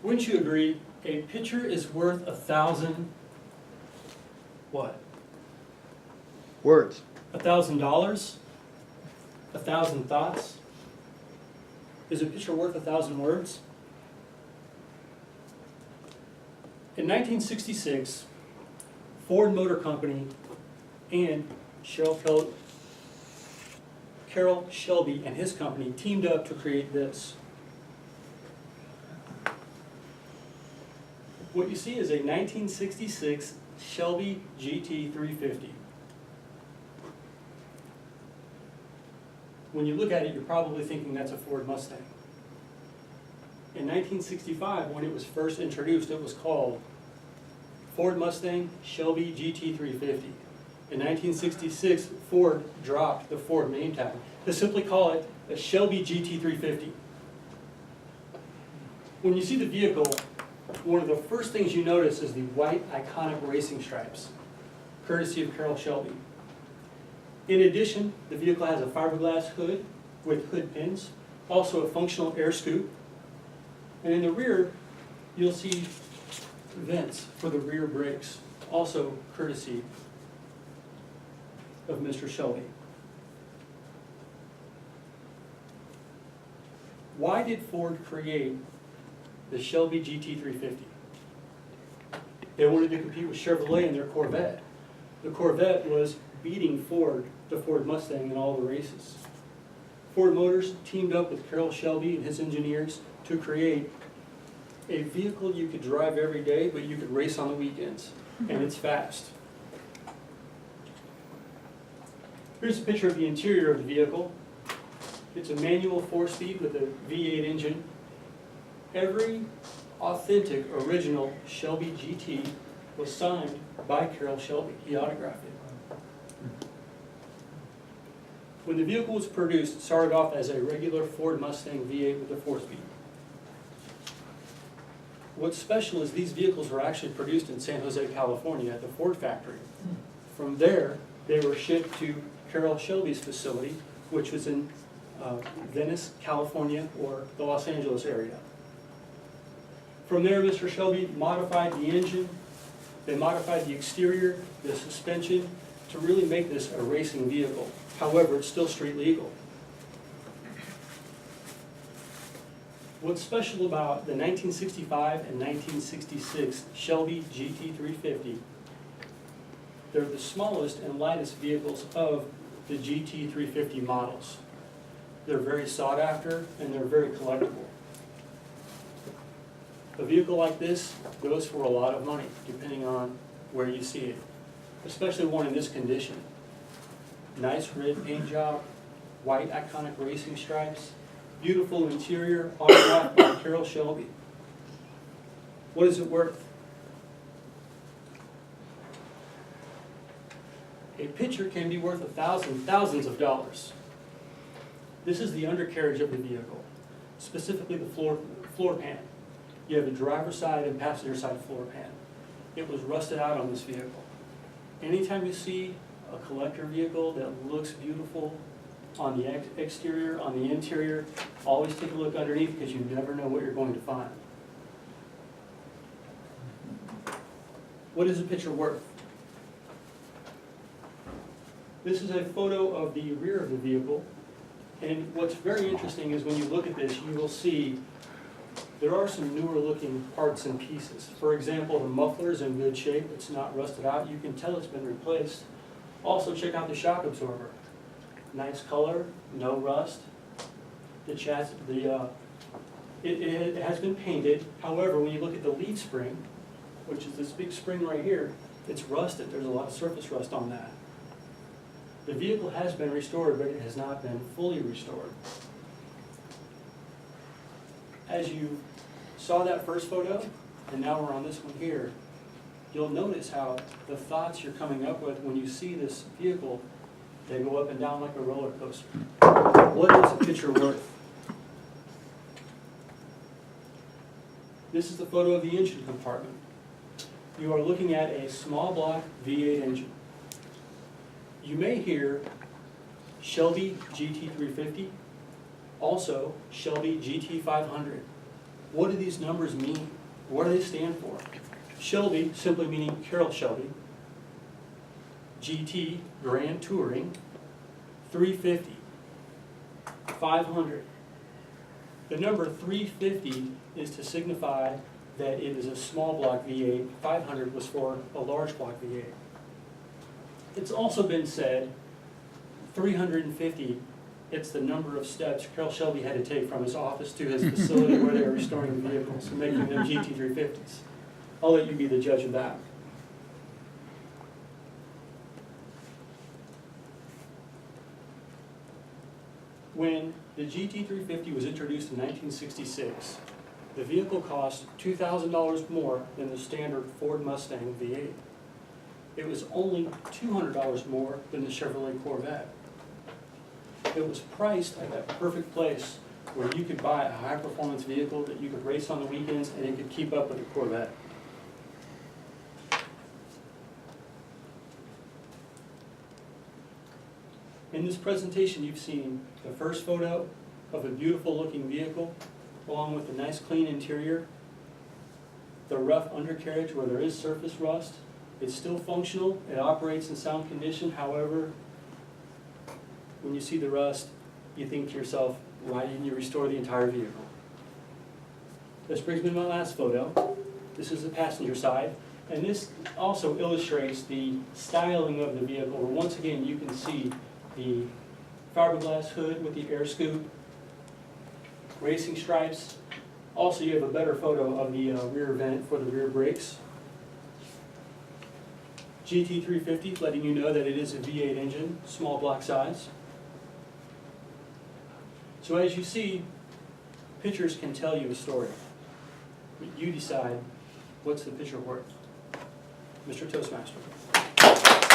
Wouldn't you agree? A picture is worth 1,000 what? Words. $1,000? 1,000 thoughts? Is a picture worth 1,000 words? In 1966, Ford Motor Company and Carroll Shelby and his company teamed up to create this. What you see is a 1966 Shelby GT350. When you look at it, you're probably thinking that's a Ford Mustang. In 1965, when it was first introduced, it was called Ford Mustang Shelby GT350. In 1966, Ford dropped the Ford name tag to simply call it a Shelby GT350. When you see the vehicle, one of the first things you notice is the white iconic racing stripes, courtesy of Carroll Shelby. In addition, the vehicle has a fiberglass hood with hood pins, also a functional air scoop, and in the rear, you'll see vents for the rear brakes, also courtesy of Mr. Shelby. Why did Ford create the Shelby GT350? They wanted to compete with Chevrolet in their Corvette. The Corvette was beating Ford, the Ford Mustang, in all the races. Ford Motors teamed up with Carroll Shelby and his engineers to create a vehicle you could drive every day, but you could race on the weekends, and it's fast. Here's a picture of the interior of the vehicle. It's a manual 4-speed with a V8 engine. Every authentic, original Shelby GT was signed by Carroll Shelby. He autographed it. When the vehicle was produced, it started off as a regular Ford Mustang V8 with a 4-speed. What's special is these vehicles were actually produced in San Jose, California at the Ford factory. From there, they were shipped to Carroll Shelby's facility, which was in Venice, California, or the Los Angeles area. From there, Mr. Shelby modified the engine, they modified the exterior, the suspension, to really make this a racing vehicle. However, it's still street legal. What's special about the 1965 and 1966 Shelby GT350, they're the smallest and lightest vehicles of the GT350 models. They're very sought after and they're very collectible. A vehicle like this goes for a lot of money, depending on where you see it, especially one in this condition. Nice red paint job, white iconic racing stripes, beautiful interior, autographed by Carroll Shelby. What is it worth? A picture can be worth thousands of dollars. This is the undercarriage of the vehicle, specifically the floor pan. You have a driver's side and passenger side floor pan. It was rusted out on this vehicle. Anytime you see a collector vehicle that looks beautiful on the exterior, on the interior, always take a look underneath because you never know what you're going to find. What is a picture worth? This is a photo of the rear of the vehicle, and what's very interesting is when you look at this, you will see there are some newer looking parts and pieces. For example, the muffler is in good shape, it's not rusted out, you can tell it's been replaced. Also check out the shock absorber. Nice color, no rust. The chassis, it has been painted. However, when you look at the lead spring, which is this big spring right here, it's rusted. There's a lot of surface rust on that. The vehicle has been restored, but it has not been fully restored. As you saw that first photo, and now we're on this one here, you'll notice how the thoughts you're coming up with when you see this vehicle, they go up and down like a roller coaster. What is a picture worth? This is the photo of the engine compartment. You are looking at a small block V8 engine. You may hear Shelby GT350, also Shelby GT500. What do these numbers mean? What do they stand for? Shelby, simply meaning Carroll Shelby. GT, Grand Touring. 350. 500. The number 350 is to signify that it is a small block V8. 500 was for a large block V8. It's also been said 350, it's the number of steps Carroll Shelby had to take from his office to his facility where they were restoring the vehicles and making them GT350s. I'll let you be the judge of that. When the GT350 was introduced in 1966, the vehicle cost $2,000 more than the standard Ford Mustang V8. It was only $200 more than the Chevrolet Corvette. It was priced at that perfect place where you could buy a high-performance vehicle that you could race on the weekends and it could keep up with the Corvette. In this presentation, you've seen the first photo of a beautiful looking vehicle along with a nice clean interior, the rough undercarriage where there is surface rust. It's still functional, it operates in sound condition. However, when you see the rust, you think to yourself, why didn't you restore the entire vehicle? This brings me to my last photo. This is the passenger side, and this also illustrates the styling of the vehicle, where once again you can see the fiberglass hood with the air scoop, racing stripes. Also, you have a better photo of the rear vent for the rear brakes. GT350, letting you know that it is a V8 engine, small block size. So as you see, pictures can tell you a story. But you decide what's the picture worth. Mr. Toastmaster.